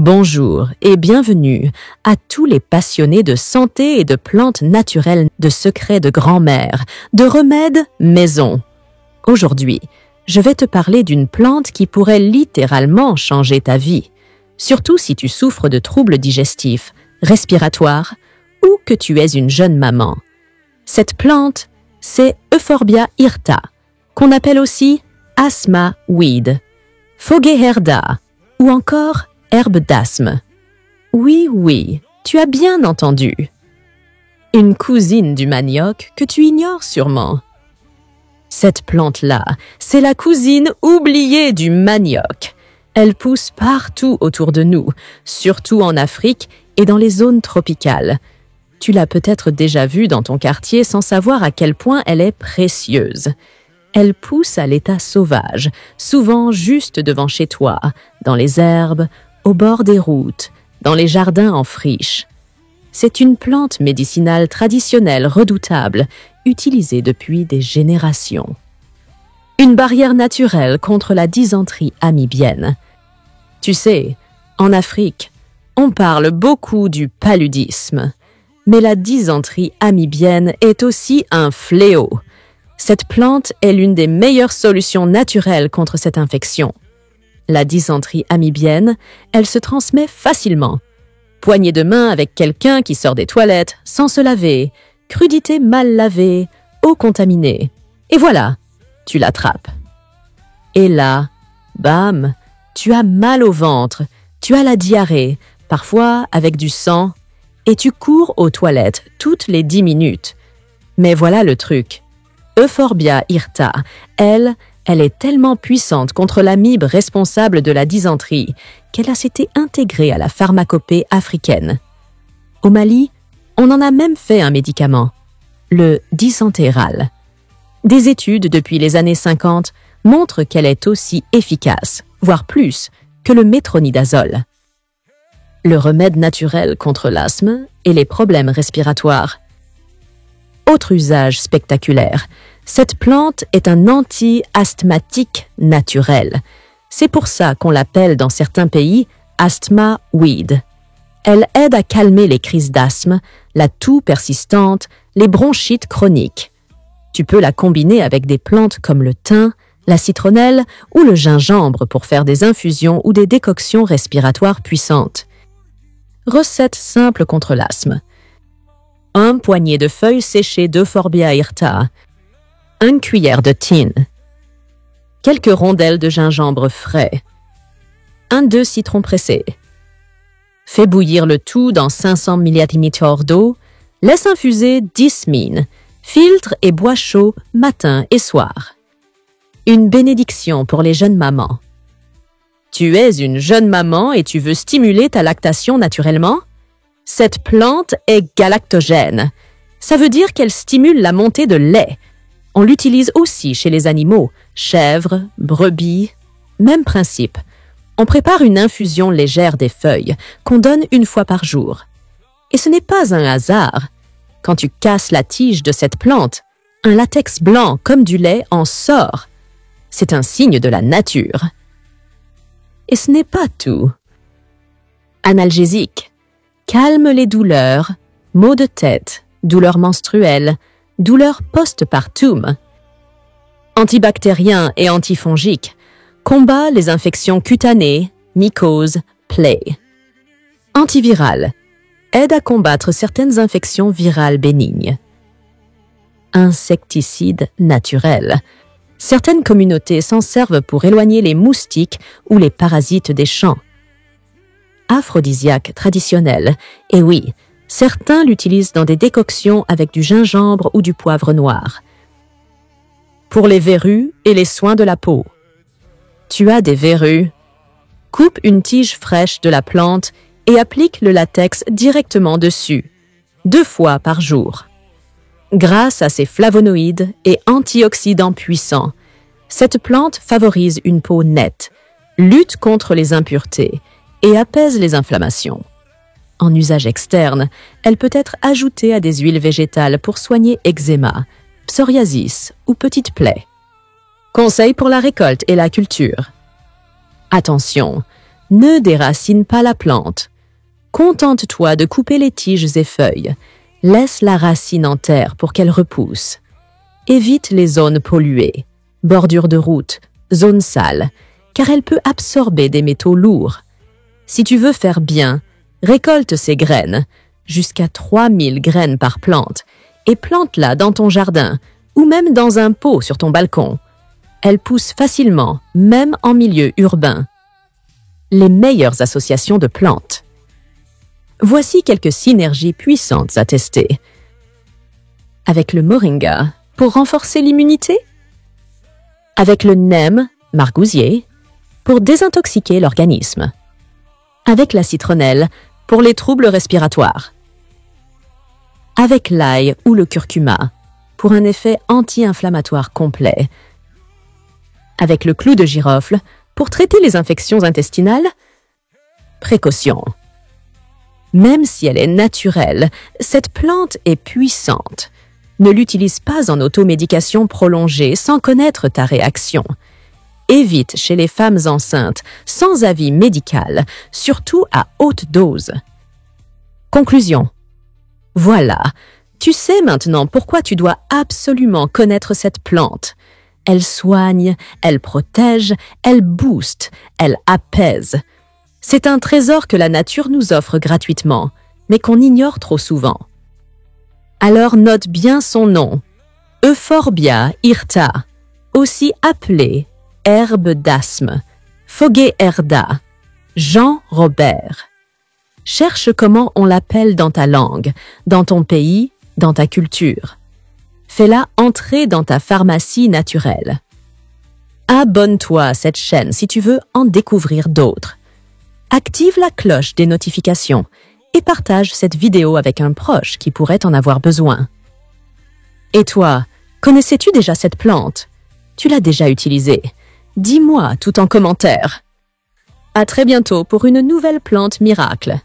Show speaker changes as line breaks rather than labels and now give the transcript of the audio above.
Bonjour et bienvenue à tous les passionnés de santé et de plantes naturelles, de secrets de grand-mère, de remèdes maison. Aujourd'hui, je vais te parler d'une plante qui pourrait littéralement changer ta vie, surtout si tu souffres de troubles digestifs, respiratoires ou que tu es une jeune maman. Cette plante, c'est Euphorbia hirta, qu'on appelle aussi asthma weed, Fogeherda ou encore herbe d'asthme. Oui, tu as bien entendu. Une cousine du manioc que tu ignores sûrement. Cette plante-là, c'est la cousine oubliée du manioc. Elle pousse partout autour de nous, surtout en Afrique et dans les zones tropicales. Tu l'as peut-être déjà vue dans ton quartier sans savoir à quel point elle est précieuse. Elle pousse à l'état sauvage, souvent juste devant chez toi, dans les herbes, au bord des routes, dans les jardins en friche. C'est une plante médicinale traditionnelle redoutable, utilisée depuis des générations. Une barrière naturelle contre la dysenterie amibienne. Tu sais, en Afrique, on parle beaucoup du paludisme, mais la dysenterie amibienne est aussi un fléau. Cette plante est l'une des meilleures solutions naturelles contre cette infection. La dysenterie amibienne, elle se transmet facilement. Poignée de main avec quelqu'un qui sort des toilettes sans se laver, crudité mal lavée, eau contaminée. Et voilà, tu l'attrapes. Et là, bam, tu as mal au ventre, tu as la diarrhée, parfois avec du sang, et tu cours aux toilettes toutes les 10 minutes. Mais voilà le truc. Euphorbia hirta, elle est tellement puissante contre l'amibe responsable de la dysenterie qu'elle a été intégrée à la pharmacopée africaine. Au Mali, on en a même fait un médicament, le dicentéral. Des études depuis les années 50 montrent qu'elle est aussi efficace, voire plus, que le métronidazole. Le remède naturel contre l'asthme et les problèmes respiratoires. Autre usage spectaculaire, cette plante est un anti-asthmatique naturel. C'est pour ça qu'on l'appelle dans certains pays asthma weed. Elle aide à calmer les crises d'asthme, la toux persistante, les bronchites chroniques. Tu peux la combiner avec des plantes comme le thym, la citronnelle ou le gingembre pour faire des infusions ou des décoctions respiratoires puissantes. Recette simple contre l'asthme. 1 poignet de feuilles séchées d'Euphorbia hirta, 1 cuillère de thym, quelques rondelles de gingembre frais, 1-2 citrons pressés. Fais bouillir le tout dans 500 ml d'eau, laisse infuser 10 min, filtre et bois chaud matin et soir. Une bénédiction pour les jeunes mamans. Tu es une jeune maman et tu veux stimuler ta lactation naturellement? Cette plante est galactogène. Ça veut dire qu'elle stimule la montée de lait. On l'utilise aussi chez les animaux, chèvres, brebis. Même principe. On prépare une infusion légère des feuilles qu'on donne 1 fois par jour. Et ce n'est pas un hasard. Quand tu casses la tige de cette plante, un latex blanc comme du lait en sort. C'est un signe de la nature. Et ce n'est pas tout. Analgésique. Calme les douleurs, maux de tête, douleurs menstruelles, douleurs postpartum. Antibactérien et antifongique. Combat les infections cutanées, mycoses, plaies. Antiviral. Aide à combattre certaines infections virales bénignes. Insecticide naturel. Certaines communautés s'en servent pour éloigner les moustiques ou les parasites des champs. Aphrodisiaque traditionnel. Et oui, certains l'utilisent dans des décoctions avec du gingembre ou du poivre noir. Pour les verrues et les soins de la peau. Tu as des verrues? Coupe une tige fraîche de la plante et applique le latex directement dessus, 2 fois par jour. Grâce à ses flavonoïdes et antioxydants puissants, cette plante favorise une peau nette, lutte contre les impuretés et apaise les inflammations. En usage externe, elle peut être ajoutée à des huiles végétales pour soigner eczéma, psoriasis ou petites plaies. Conseils pour la récolte et la culture. Attention, Ne déracine pas la plante. Contente-toi de couper les tiges et feuilles. Laisse la racine en terre pour qu'elle repousse. Évite les zones polluées, bordures de route, zones sales, car elle peut absorber des métaux lourds. Si tu veux faire bien, récolte ces graines, jusqu'à 3000 graines par plante, et plante-la dans ton jardin ou même dans un pot sur ton balcon. Elles poussent facilement, même en milieu urbain. Les meilleures associations de plantes. Voici quelques synergies puissantes à tester. Avec le moringa, pour renforcer l'immunité. Avec le neem, margousier, pour désintoxiquer l'organisme. Avec la citronnelle, pour les troubles respiratoires. Avec l'ail ou le curcuma, pour un effet anti-inflammatoire complet. Avec le clou de girofle, pour traiter les infections intestinales. Précaution. Même si elle est naturelle, cette plante est puissante. Ne l'utilise pas en automédication prolongée sans connaître ta réaction. Évite chez les femmes enceintes, sans avis médical, surtout à haute dose. Conclusion. Voilà, tu sais maintenant pourquoi tu dois absolument connaître cette plante. Elle soigne, elle protège, elle booste, elle apaise. C'est un trésor que la nature nous offre gratuitement, mais qu'on ignore trop souvent. Alors note bien son nom, Euphorbia hirta, aussi appelée herbe d'asthme, Foguerda, Jean Robert. Cherche comment on l'appelle dans ta langue, dans ton pays, dans ta culture. Fais-la entrer dans ta pharmacie naturelle. Abonne-toi à cette chaîne si tu veux en découvrir d'autres. Active la cloche des notifications et partage cette vidéo avec un proche qui pourrait en avoir besoin. Et toi, connaissais-tu déjà cette plante? Tu l'as déjà utilisée? Dis-moi tout en commentaire. À très bientôt pour une nouvelle plante miracle.